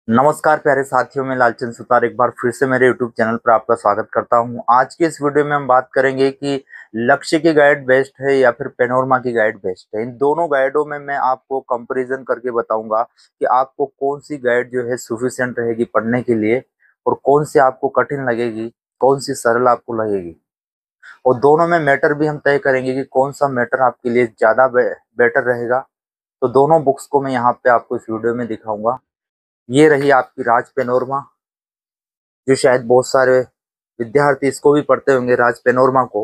नमस्कार प्यारे साथियों, में लालचंद सुतार एक बार फिर से मेरे YouTube चैनल पर आपका स्वागत करता हूं। आज के इस वीडियो में हम बात करेंगे कि लक्ष्य की गाइड बेस्ट है या फिर पेनोरमा की गाइड बेस्ट है। इन दोनों गाइडों में मैं आपको कंपैरिजन करके बताऊंगा कि आपको कौन सी गाइड जो है सफिशिएंट रहेगी पढ़ने के लिए और कौन सी आपको कठिन लगेगी, कौन सी सरल आपको लगेगी। और दोनों में मैटर भी हम तय करेंगे कि कौन सा मैटर आपके लिए ज्यादा बेटर रहेगा। तो दोनों बुक्स को मैं यहाँ पे आपको इस वीडियो में दिखाऊंगा। ये रही आपकी राज पेनोरमा, जो शायद बहुत सारे विद्यार्थी इसको भी पढ़ते होंगे, राज पेनोरमा को।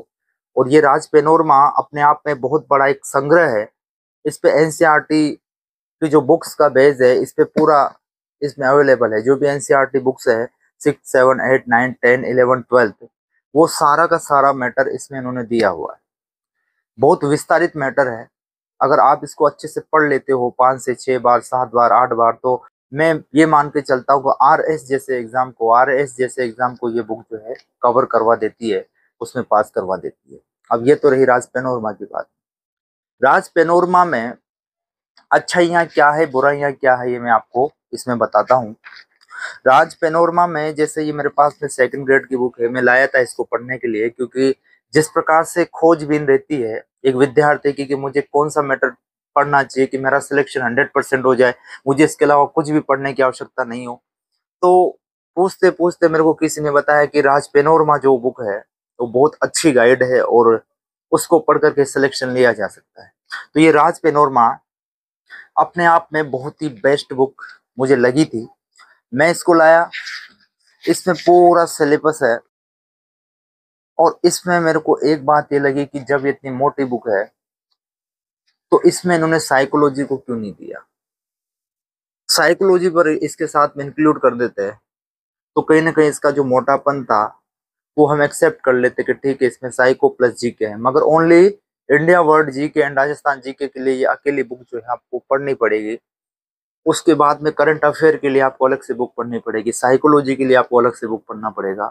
और ये राज पेनोरमा अपने आप में बहुत बड़ा एक संग्रह है। इस पे एनसीईआरटी की जो बुक्स का बेस है, इस पे पूरा इसमें अवेलेबल है। जो भी एनसीईआरटी बुक्स है 6, 7, 8, 9, 10, 11, 12, वो सारा का सारा मैटर इसमें इन्होंने दिया हुआ है। बहुत विस्तारित मैटर है। अगर आप इसको अच्छे से पढ़ लेते हो 5 से 6 बार, 7 बार, 8 बार, तो मैं ये मान के चलता हूँ कि आरएस जैसे एग्जाम को ये बुक जो है कवर करवा देती है, उसमें पास करवा देती है। अब ये तो रही राज पेनोरमा की बात। राज पेनोरमा में अच्छाइयाँ क्या है, बुराइयाँ क्या है, ये मैं आपको इसमें बताता हूँ। राज पेनोरमा में जैसे ये मेरे पास में सेकंड ग्रेड की बुक है, मैं लाया था इसको पढ़ने के लिए, क्योंकि जिस प्रकार से खोजबीन रहती है एक विद्यार्थी की कि मुझे कौन सा मैटर पढ़ना चाहिए कि मेरा सिलेक्शन 100% हो जाए, मुझे इसके अलावा कुछ भी पढ़ने की आवश्यकता नहीं हो। तो पूछते पूछते मेरे को किसी ने बताया कि राज पेनोरमा जो बुक है वो बहुत अच्छी गाइड है और उसको पढ़ करके सिलेक्शन लिया जा सकता है। तो ये राज पेनोरमा अपने आप में बहुत ही बेस्ट बुक मुझे लगी थी। मैं इसको लाया, इसमें पूरा सिलेबस है। और इसमें मेरे को एक बात ये लगी कि जब ये इतनी मोटी बुक है तो इसमें इन्होंने साइकोलॉजी को क्यों नहीं दिया। साइकोलॉजी पर इसके साथ में इंक्लूड कर देते हैं तो कहीं ना कहीं इसका जो मोटापन था वो हम एक्सेप्ट कर लेते कि ठीक है इसमें साइको प्लस जीके है, मगर only India world GK and Rajasthan GK के लिए ये अकेली बुक जो है आपको पढ़नी पड़ेगी। उसके बाद में करंट अफेयर के लिए आपको अलग से बुक पढ़नी पड़ेगी, साइकोलॉजी के लिए आपको अलग से बुक पढ़ना पड़ेगा।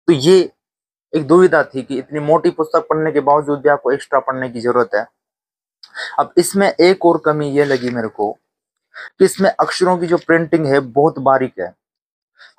तो ये एक दुविधा थी कि इतनी मोटी पुस्तक पढ़ने के बावजूद भी आपको एक्स्ट्रा पढ़ने की जरूरत है। अब इसमें एक और कमी ये लगी मेरे को कि इसमें अक्षरों की जो प्रिंटिंग है बहुत बारीक है।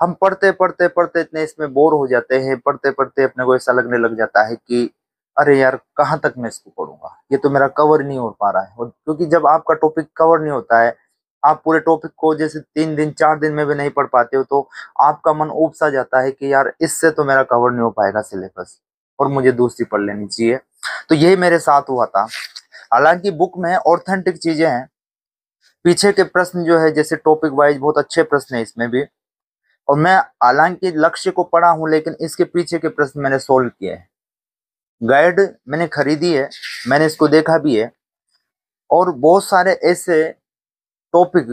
हम पढ़ते पढ़ते पढ़ते इतने इसमें बोर हो जाते हैं, पढ़ते पढ़ते अपने को ऐसा लगने लग जाता है कि अरे यार कहाँ तक मैं इसको पढ़ूंगा, ये तो मेरा कवर नहीं हो पा रहा है। और क्योंकि जब आपका टॉपिक कवर नहीं होता है, आप पूरे टॉपिक को जैसे 3 दिन 4 दिन में भी नहीं पढ़ पाते हो, तो आपका मन ऊब सा जाता है कि यार इससे तो मेरा कवर नहीं हो पाएगा सिलेबस और मुझे दूसरी पढ़ लेनी चाहिए। तो यही मेरे साथ हुआ था। हालांकि बुक में ऑथेंटिक चीजें हैं, पीछे के प्रश्न जो है जैसे टॉपिक वाइज बहुत अच्छे प्रश्न है इसमें भी। और मैं हालांकि लक्ष्य को पढ़ा हूं लेकिन इसके पीछे के प्रश्न मैंने सोल्व किए हैं। गाइड मैंने खरीदी है, मैंने इसको देखा भी है। और बहुत सारे ऐसे टॉपिक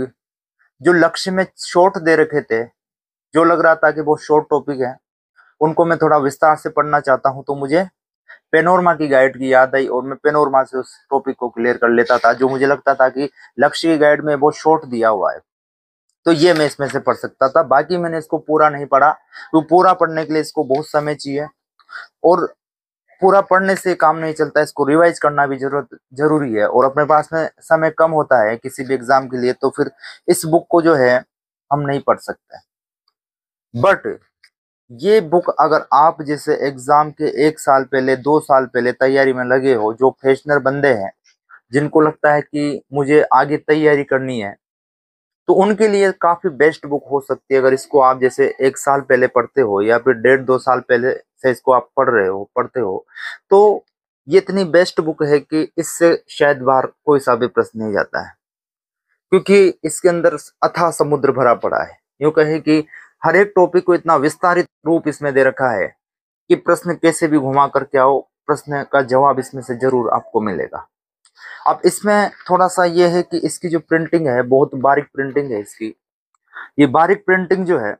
जो लक्ष्य में शॉर्ट दे रखे थे, जो लग रहा था कि वो शॉर्ट टॉपिक है, उनको मैं थोड़ा विस्तार से पढ़ना चाहता हूं, तो मुझे पेनोरमा की गाइड की याद आई और मैं पेनोरमा से उस टॉपिक को क्लियर कर लेता था, जो मुझे लगता था कि लक्ष्य की गाइड में वो शॉर्ट दिया हुआ है तो ये मैं इसमें से पढ़ सकता था। बाकी मैंने इसको पूरा नहीं पढ़ा, तो पूरा पढ़ने के लिए इसको बहुत समय चाहिए और पूरा पढ़ने से काम नहीं चलता, इसको रिवाइज करना भी जरूरी है। और अपने पास में समय कम होता है किसी भी एग्जाम के लिए, तो फिर इस बुक को जो है हम नहीं पढ़ सकते। बट ये बुक अगर आप जैसे एग्जाम के 1 साल पहले 2 साल पहले तैयारी में लगे हो, जो फ्रेशनर बंदे हैं जिनको लगता है कि मुझे आगे तैयारी करनी है, तो उनके लिए काफी बेस्ट बुक हो सकती है। अगर इसको आप जैसे 1 साल पहले पढ़ते हो या फिर 1.5 2 साल पहले से इसको आप पढ़ते हो, तो ये इतनी बेस्ट बुक है कि इससे शायद बाहर कोई सा भी प्रश्न नहीं जाता है, क्योंकि इसके अंदर अथाह समुद्र भरा पड़ा है। यूं कहे कि हर एक टॉपिक को इतना विस्तारित रूप इसमें दे रखा है कि प्रश्न कैसे भी घुमा करके आओ, प्रश्न का जवाब इसमें से जरूर आपको मिलेगा। अब इसमें थोड़ा सा ये है कि इसकी जो प्रिंटिंग है बहुत बारीक प्रिंटिंग है इसकी। ये बारीक प्रिंटिंग जो है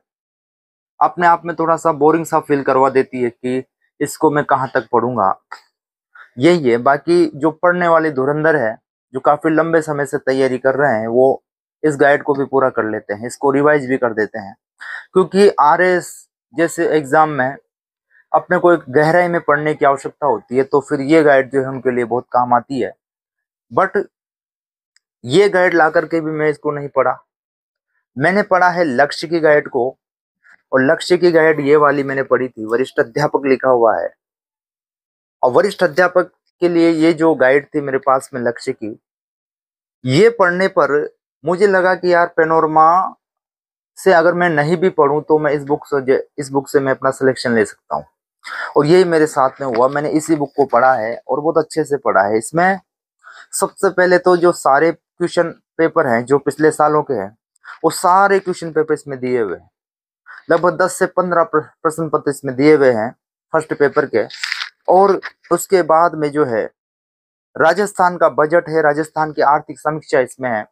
अपने आप में थोड़ा सा बोरिंग सा फील करवा देती है कि इसको मैं कहाँ तक पढ़ूंगा। यही है। बाकी जो पढ़ने वाले धुरंधर है, जो काफी लंबे समय से तैयारी कर रहे हैं, वो इस गाइड को भी पूरा कर लेते हैं, इसको रिवाइज भी कर देते हैं। क्योंकि आरएस जैसे एग्जाम में अपने को एक गहराई में पढ़ने की आवश्यकता होती है, तो फिर ये गाइड जो है उनके लिए बहुत काम आती है। बट ये गाइड ला करके भी मैं इसको नहीं पढ़ा, मैंने पढ़ा है लक्ष्य की गाइड को, और लक्ष्य की गाइड ये वाली मैंने पढ़ी थी, वरिष्ठ अध्यापक लिखा हुआ है। और वरिष्ठ अध्यापक के लिए ये जो गाइड थी मेरे पास में लक्ष्य की, ये पढ़ने पर मुझे लगा कि यार पेनोरमा से अगर मैं नहीं भी पढ़ूं तो मैं इस बुक से मैं अपना सिलेक्शन ले सकता हूँ। और यही मेरे साथ में हुआ, मैंने इसी बुक को पढ़ा है और बहुत अच्छे से पढ़ा है। इसमें सबसे पहले तो जो सारे क्वेश्चन पेपर हैं जो पिछले सालों के हैं, वो सारे क्वेश्चन पेपर इसमें दिए हुए हैं। लगभग 10 से 15 प्रश्न पत्र इसमें दिए हुए हैं फर्स्ट पेपर के। और उसके बाद में जो है राजस्थान का बजट है, राजस्थान की आर्थिक समीक्षा इसमें है,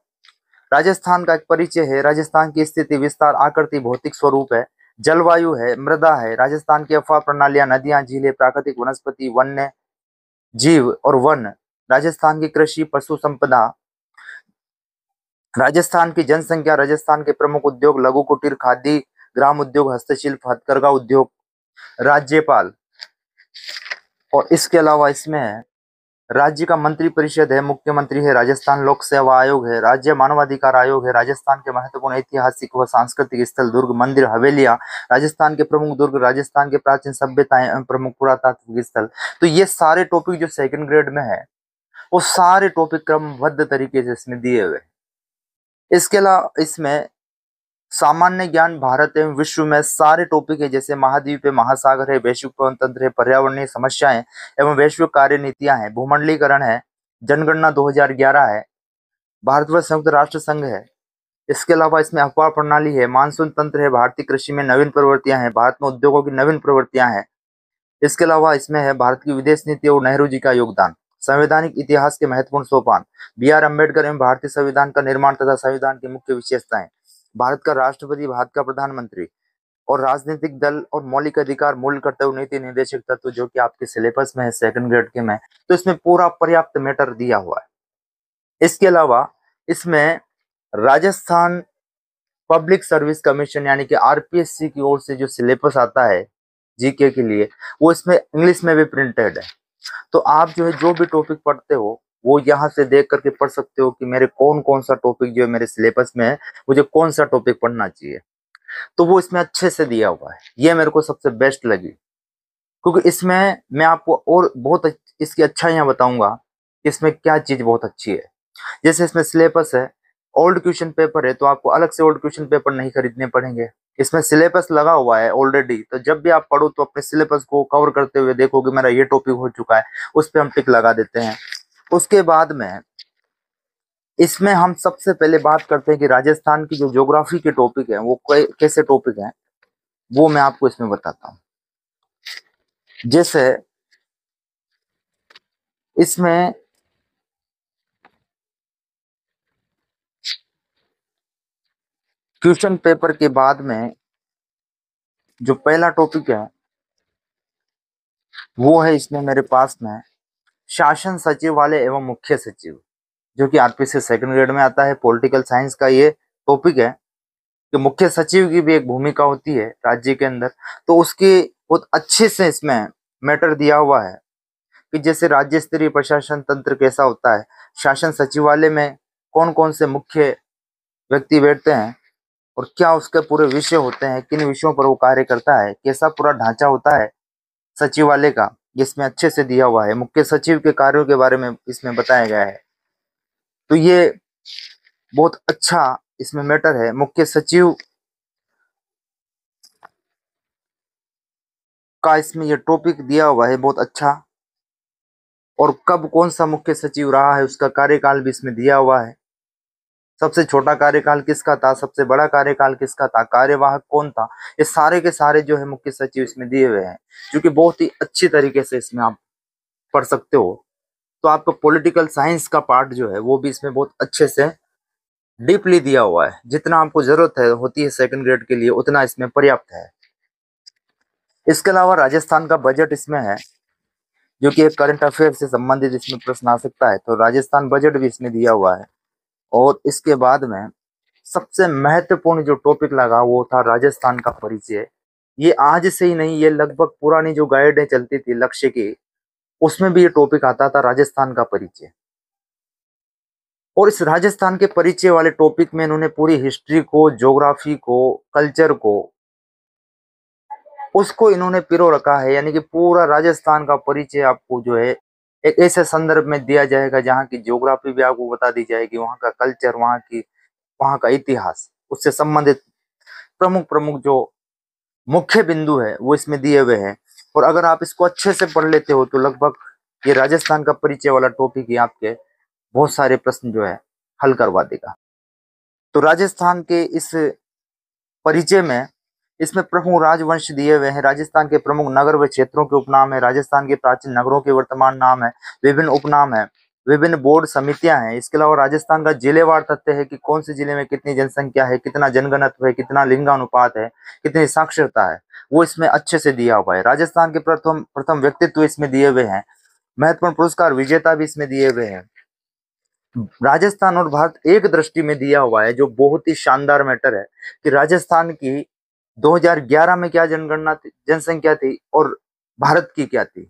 राजस्थान का एक परिचय है, राजस्थान की स्थिति, विस्तार, आकृति, भौतिक स्वरूप है, जलवायु है, मृदा है, राजस्थान की अफवाह प्रणालियां, नदियां, झीलें, प्राकृतिक वनस्पति, वन्य जीव और वन, राजस्थान की कृषि, पशु संपदा, राजस्थान की जनसंख्या, राजस्थान के प्रमुख उद्योग, लघु कुटीर, खादी, ग्राम उद्योग, हस्तशिल्प, हथकरघा उद्योग, राज्यपाल। और इसके अलावा इसमें है राज्य का मंत्री परिषद है, मुख्यमंत्री है, राजस्थान लोक सेवा आयोग है, राज्य मानवाधिकार आयोग है, राजस्थान के महत्वपूर्ण ऐतिहासिक व सांस्कृतिक स्थल, दुर्ग, मंदिर, हवेलियां, राजस्थान के प्रमुख दुर्ग, राजस्थान के प्राचीन सभ्यताएं एवं प्रमुख पुरातात्विक स्थल। तो ये सारे टॉपिक जो सेकंड ग्रेड में है, वो सारे टॉपिक क्रमबद्ध तरीके से इसमें दिए हुए। इसके अलावा इसमें सामान्य ज्ञान, भारत एवं विश्व में सारे टॉपिक है, जैसे महाद्वीप है, महासागर है, वैश्विक पवन तंत्र है, पर्यावरणीय समस्याएं एवं वैश्विक कार्य नीतियां हैं, भूमंडलीकरण है, जनगणना 2011 है, भारतवर्ष संयुक्त राष्ट्र संघ है। इसके अलावा इसमें अफवाह प्रणाली है, मानसून तंत्र है, भारतीय कृषि में नवीन प्रवृत्तियां हैं, भारत में उद्योगों की नवीन प्रवृत्तियां हैं। इसके अलावा इसमें है भारत की विदेश नीति और नेहरू जी का योगदान, संवैधानिक इतिहास के महत्वपूर्ण सोपान, बी आर अम्बेडकर एवं भारतीय संविधान का निर्माण तथा संविधान की मुख्य विशेषताएं, भारत का राष्ट्रपति, भारत का प्रधानमंत्री और राजनीतिक दल और मौलिक अधिकार, मूल कर्तव्य, नीति, निर्देशक तत्व, जो कि आपके सिलेबस में है सेकंड ग्रेड के में। तो इसमें पूरा पर्याप्त मैटर दिया हुआ है। इसके अलावा इसमें राजस्थान पब्लिक सर्विस कमीशन यानी कि आरपीएससी की ओर से जो सिलेबस आता है जीके के लिए, वो इसमें इंग्लिश में भी प्रिंटेड है। तो आप जो है जो भी टॉपिक पढ़ते हो वो यहाँ से देख करके पढ़ सकते हो कि मेरे कौन कौन सा टॉपिक जो है मेरे सिलेबस में है, मुझे कौन सा टॉपिक पढ़ना चाहिए। तो वो इसमें अच्छे से दिया हुआ है, ये मेरे को सबसे बेस्ट लगी, क्योंकि इसमें मैं आपको और बहुत इसकी अच्छाइयाँ बताऊंगा कि इसमें क्या चीज बहुत अच्छी है। जैसे इसमें सिलेबस है, ओल्ड क्वेश्चन पेपर है, तो आपको अलग से ओल्ड क्वेश्चन पेपर नहीं खरीदने पड़ेंगे, इसमें सिलेबस लगा हुआ है ऑलरेडी। तो जब भी आप पढ़ो तो अपने सिलेबस को कवर करते हुए देखो कि मेरा ये टॉपिक हो चुका है, उस पर हम टिक लगा देते हैं। उसके बाद में इसमें हम सबसे पहले बात करते हैं कि राजस्थान की जो ज्योग्राफी के टॉपिक है वो कैसे टॉपिक है, वो मैं आपको इसमें बताता हूँ। जैसे इसमें क्वेश्चन पेपर के बाद में जो पहला टॉपिक है वो है इसमें मेरे पास में शासन सचिवालय एवं मुख्य सचिव, जो कि आरपीसी सेकंड ग्रेड में आता है। पॉलिटिकल साइंस का ये टॉपिक है कि मुख्य सचिव की भी एक भूमिका होती है राज्य के अंदर, तो उसकी बहुत अच्छे से इसमें मैटर दिया हुआ है कि जैसे राज्य स्तरीय प्रशासन तंत्र कैसा होता है, शासन सचिवालय में कौन कौन से मुख्य व्यक्ति बैठते हैं और क्या उसके पूरे विषय होते हैं, किन विषयों पर वो कार्य करता है, कैसा पूरा ढांचा होता है सचिवालय का, जिसमें अच्छे से दिया हुआ है। मुख्य सचिव के कार्यों के बारे में इसमें बताया गया है। तो ये बहुत अच्छा इसमें मैटर है। मुख्य सचिव का इसमें ये टॉपिक दिया हुआ है बहुत अच्छा, और कब कौन सा मुख्य सचिव रहा है उसका कार्यकाल भी इसमें दिया हुआ है। सबसे छोटा कार्यकाल किसका था, सबसे बड़ा कार्यकाल किसका था, कार्यवाहक कौन था, ये सारे के सारे जो है मुख्य सचिव इसमें दिए हुए हैं, जो कि बहुत ही अच्छी तरीके से इसमें आप पढ़ सकते हो। तो आपका पॉलिटिकल साइंस का पार्ट जो है वो भी इसमें बहुत अच्छे से डीपली दिया हुआ है। जितना आपको जरूरत है होती है सेकंड ग्रेड के लिए, उतना इसमें पर्याप्त है। इसके अलावा राजस्थान का बजट इसमें है, जो कि एक करंट अफेयर से संबंधित इसमें प्रश्न आ सकता है, तो राजस्थान बजट भी इसमें दिया हुआ है। और इसके बाद में सबसे महत्वपूर्ण जो टॉपिक लगा वो था राजस्थान का परिचय। ये आज से ही नहीं, ये लगभग पुरानी जो गाइडें चलती थी लक्ष्य की, उसमें भी ये टॉपिक आता था, राजस्थान का परिचय। और इस राजस्थान के परिचय वाले टॉपिक में इन्होंने पूरी हिस्ट्री को, ज्योग्राफी को, कल्चर को, उसको इन्होंने पिरो रखा है। यानी कि पूरा राजस्थान का परिचय आपको जो है एक ऐसे संदर्भ में दिया जाएगा जहाँ की ज्योग्राफी भी आपको बता दी जाएगी, वहाँ का कल्चर, वहाँ का इतिहास, उससे संबंधित प्रमुख प्रमुख जो मुख्य बिंदु है वो इसमें दिए हुए हैं। और अगर आप इसको अच्छे से पढ़ लेते हो तो लगभग ये राजस्थान का परिचय वाला टॉपिक ही आपके बहुत सारे प्रश्न जो है हल करवा देगा। तो राजस्थान के इस परिचय में इसमें प्रमुख राजवंश दिए हुए हैं, राजस्थान के प्रमुख नगर व क्षेत्रों के उपनाम है, राजस्थान के प्राचीन नगरों के वर्तमान नाम है, विभिन्न उपनाम है, विभिन्न बोर्ड समितियां हैं। इसके अलावा राजस्थान का जिलेवार तथ्य है कि कौन से जिले में कितनी जनसंख्या है, कितना जनघनत्व है, कितना लिंगानुपात है, कितनी साक्षरता है, वो इसमें अच्छे से दिया हुआ है। राजस्थान के प्रथम प्रथम व्यक्तित्व इसमें दिए हुए हैं, महत्वपूर्ण पुरस्कार विजेता भी इसमें दिए हुए हैं। राजस्थान और भारत एक दृष्टि में दिया हुआ है, जो बहुत ही शानदार मैटर है कि राजस्थान की 2011 में क्या जनगणना थी, जनसंख्या थी, और भारत की क्या थी।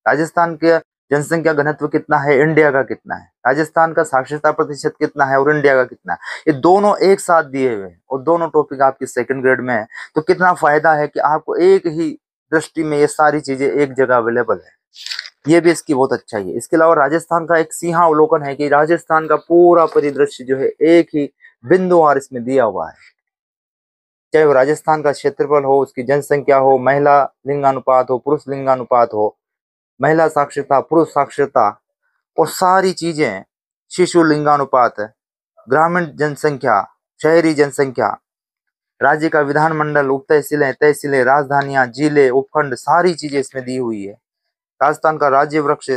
राजस्थान का जनसंख्या घनत्व कितना है, इंडिया का कितना है, राजस्थान का साक्षरता प्रतिशत कितना है और इंडिया का कितना है, ये दोनों एक साथ दिए हुए हैं और दोनों टॉपिक आपकी सेकंड ग्रेड में है। तो कितना फायदा है कि आपको एक ही दृष्टि में ये सारी चीजें एक जगह अवेलेबल है, ये भी इसकी बहुत अच्छा ही है। इसके अलावा राजस्थान का एक सिंहावलोकन है कि राजस्थान का पूरा परिदृश्य जो है एक ही बिंदुवार इसमें दिया हुआ है, चाहे वो राजस्थान का क्षेत्रफल हो, उसकी जनसंख्या हो, महिला लिंगानुपात हो, पुरुष लिंगानुपात हो, महिला साक्षरता, पुरुष साक्षरता, और सारी चीजें, शिशु लिंगानुपात, ग्रामीण जनसंख्या, शहरी जनसंख्या, राज्य का विधानमंडल, उप तहसीलें, तहसीलें, राजधानियां, जिले, उपखंड, सारी चीजें इसमें दी हुई है। राजस्थान का राज्य वृक्ष,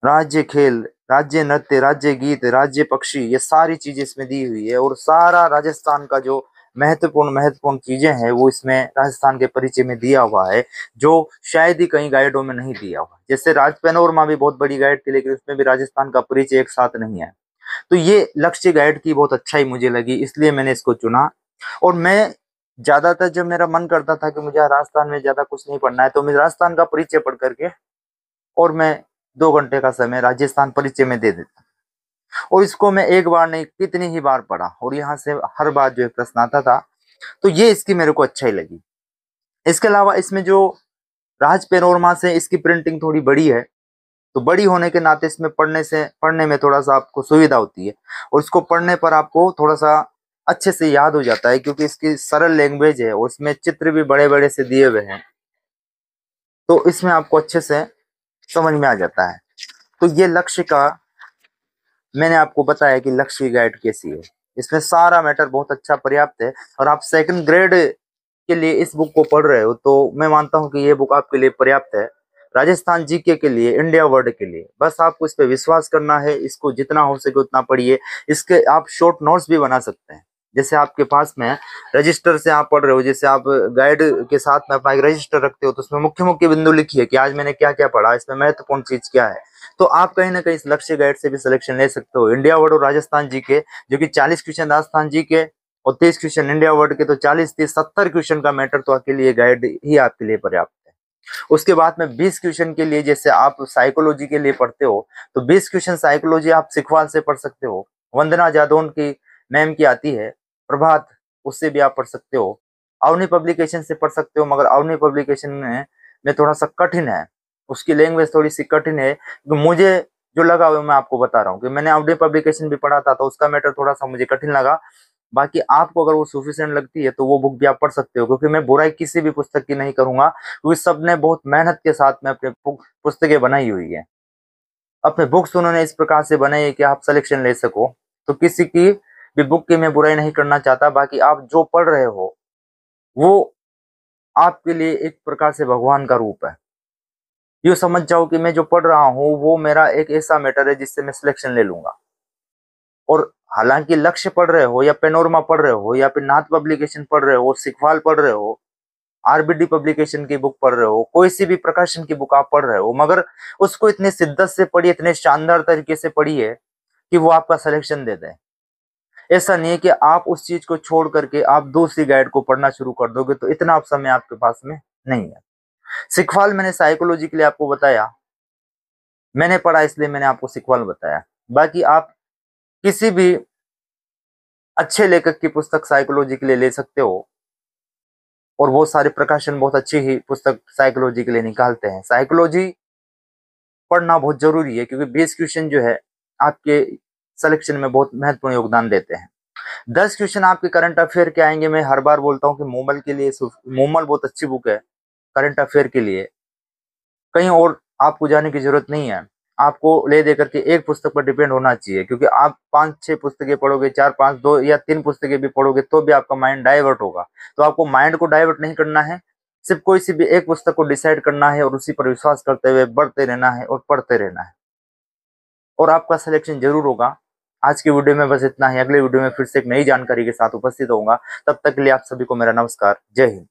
राज्य खेल, राज्य नृत्य, राज्य गीत, राज्य पक्षी, ये सारी चीजें इसमें दी हुई है। और सारा राजस्थान का जो महत्वपूर्ण महत्वपूर्ण चीजें हैं वो इसमें राजस्थान के परिचय में दिया हुआ है, जो शायद ही कई गाइडों में नहीं दिया हुआ। जैसे राज पैनोरमा भी बहुत बड़ी गाइड थी, लेकिन उसमें भी राजस्थान का परिचय एक साथ नहीं है। तो ये लक्ष्य गाइड की बहुत अच्छाई मुझे लगी, इसलिए मैंने इसको चुना। और मैं ज्यादातर जब मेरा मन करता था कि मुझे राजस्थान में ज्यादा कुछ नहीं पढ़ना है, तो मैं राजस्थान का परिचय पढ़ करके और मैं 2 घंटे का समय राजस्थान परिचय में दे देता। और इसको मैं एक बार नहीं कितनी ही बार पढ़ा, और यहाँ से हर बार जो है प्रश्न आता था। तो ये इसकी मेरे को अच्छाई लगी। इसके अलावा इसमें जो राज पेनोरमा से इसकी प्रिंटिंग थोड़ी बड़ी है, तो बड़ी होने के नाते इसमें पढ़ने में थोड़ा सा आपको सुविधा होती है, और इसको पढ़ने पर आपको थोड़ा सा अच्छे से याद हो जाता है, क्योंकि इसकी सरल लैंग्वेज है और इसमें चित्र भी बड़े बड़े से दिए हुए हैं, तो इसमें आपको अच्छे से समझ में आ जाता है। तो ये लक्ष्य का मैंने आपको बताया कि लक्ष्य की गाइड कैसी है, इसमें सारा मैटर बहुत अच्छा पर्याप्त है। और आप सेकंड ग्रेड के लिए इस बुक को पढ़ रहे हो तो मैं मानता हूं कि ये बुक आपके लिए पर्याप्त है। राजस्थान जीके के लिए, इंडिया वर्ल्ड के लिए, बस आपको इस पे विश्वास करना है। इसको जितना हो सके उतना पढ़िए। इसके आप शॉर्ट नोट्स भी बना सकते हैं। जैसे आपके पास में रजिस्टर से आप पढ़ रहे हो, जैसे आप गाइड के साथ में अपना एक रजिस्टर रखते हो, तो उसमें मुख्य मुख्य बिंदु लिखिए कि आज मैंने क्या क्या पढ़ा, इसमें महत्वपूर्ण चीज क्या है। तो आप कहीं ना कहीं इस लक्ष्य गाइड से भी सिलेक्शन ले सकते हो। इंडिया वर्ल्ड और राजस्थान जीके, जो कि 40 क्वेश्चन राजस्थान जीके और 23 क्वेश्चन इंडिया वर्ल्ड के, तो 40 30 70 क्वेश्चन का मैटर तो आपके लिए गाइड ही आपके लिए पर्याप्त है। उसके बाद में 20 क्वेश्चन के लिए, जैसे आप साइकोलॉजी के लिए पढ़ते हो, तो 20 क्वेश्चन साइकोलॉजी आप सिखवाल से पढ़ सकते हो। वंदना जादौन की मैम की आती है प्रभात, उससे भी आप पढ़ सकते हो। अवनी पब्लिकेशन से पढ़ सकते हो, मगर अवनी पब्लिकेशन में थोड़ा सा कठिन है, उसकी लैंग्वेज थोड़ी सी कठिन है। तो मुझे जो लगा वो मैं आपको बता रहा हूँ कि मैंने अवनी पब्लिकेशन भी पढ़ा था, तो उसका मैटर थोड़ा सा मुझे कठिन लगा। बाकी आपको अगर वो सफिशिएंट लगती है तो वो बुक भी आप पढ़ सकते हो, क्योंकि मैं बुराई किसी भी पुस्तक की नहीं करूंगा, क्योंकि सबने बहुत मेहनत के साथ में अपने पुस्तकें बनाई हुई है। अपने बुक्स उन्होंने इस प्रकार से बनाई है कि आप सिलेक्शन ले सको। तो किसी की भी बुक की मैं बुराई नहीं करना चाहता। बाकी आप जो पढ़ रहे हो वो आपके लिए एक प्रकार से भगवान का रूप है। यूँ समझ जाओ कि मैं जो पढ़ रहा हूँ वो मेरा एक ऐसा मैटर है जिससे मैं सिलेक्शन ले लूंगा। और हालांकि लक्ष्य पढ़ रहे हो, या पेनोरमा पढ़ रहे हो, या फिर नाथ पब्लिकेशन पढ़ रहे हो, सिखवाल पढ़ रहे हो, आरबीडी पब्लिकेशन की बुक पढ़ रहे हो, कोई सी भी प्रकाशन की बुक आप पढ़ रहे हो, मगर उसको इतने शिद्दत से पढ़िए, इतने शानदार तरीके से पढ़िए कि वो आपका सिलेक्शन दे दे। ऐसा नहीं है कि आप उस चीज को छोड़ करके आप दूसरी गाइड को पढ़ना शुरू कर दोगे, तो इतना समय आपके पास में नहीं है। सिखवाल मैंने साइकोलॉजी के लिए आपको बताया, मैंने पढ़ा इसलिए मैंने आपको सिखवाल बताया। बाकी आप किसी भी अच्छे लेखक की पुस्तक साइकोलॉजी के लिए ले सकते हो, और बहुत सारे प्रकाशन बहुत अच्छी ही पुस्तक साइकोलॉजी के लिए निकालते हैं। साइकोलॉजी पढ़ना बहुत जरूरी है, क्योंकि 20 क्वेश्चन जो है आपके सिलेक्शन में बहुत महत्वपूर्ण योगदान देते हैं। 10 क्वेश्चन आपके करंट अफेयर के आएंगे। मैं हर बार बोलता हूँ कि मोमल के लिए, मोमल बहुत अच्छी बुक है करंट अफेयर के लिए। कहीं और आपको जाने की जरूरत नहीं है, आपको ले दे करके एक पुस्तक पर डिपेंड होना चाहिए, क्योंकि आप 5-6 पुस्तकें पढ़ोगे, 4-5, 2 या 3 पुस्तकें भी पढ़ोगे तो भी आपका माइंड डाइवर्ट होगा। तो आपको माइंड को डाइवर्ट नहीं करना है, सिर्फ कोई सी भी एक पुस्तक को डिसाइड करना है और उसी पर विश्वास करते हुए बढ़ते रहना है और पढ़ते रहना है, और आपका सिलेक्शन जरूर होगा। आज की वीडियो में बस इतना ही। अगले वीडियो में फिर से एक नई जानकारी के साथ उपस्थित होऊंगा। तब तक के लिए आप सभी को मेरा नमस्कार। जय हिंद।